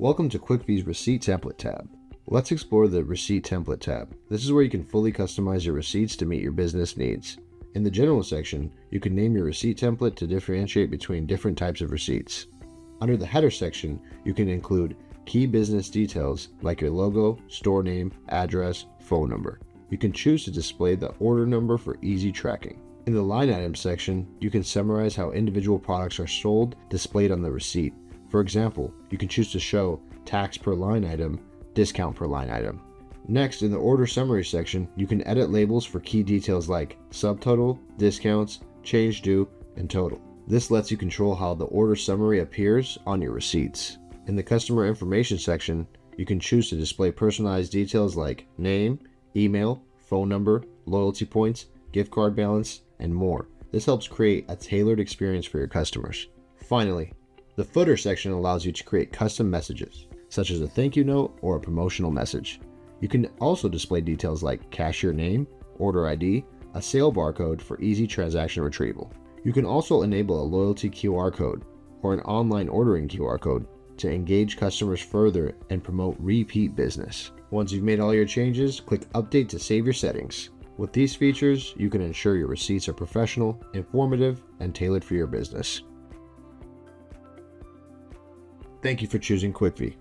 Welcome to Quickvee's Receipt Template tab. Let's explore the Receipt Template tab. This is where you can fully customize your receipts to meet your business needs. In the General section, you can name your receipt template to differentiate between different types of receipts. Under the Header section, you can include key business details like your logo, store name, address, phone number. You can choose to display the order number for easy tracking. In the Line Items section, you can summarize how individual products are sold displayed on the receipt. For example, you can choose to show tax per line item, discount per line item. Next, in the Order Summary section, you can edit labels for key details like subtotal, discounts, change due, and total. This lets you control how the order summary appears on your receipts. In the Customer Information section, you can choose to display personalized details like name, email, phone number, loyalty points, gift card balance, and more. This helps create a tailored experience for your customers. Finally, the Footer section allows you to create custom messages, such as a thank you note or a promotional message. You can also display details like cashier name, order ID, a sale barcode for easy transaction retrieval. You can also enable a loyalty QR code or an online ordering QR code to engage customers further and promote repeat business. Once you've made all your changes, click Update to save your settings. With these features, you can ensure your receipts are professional, informative, and tailored for your business. Thank you for choosing Quickvee.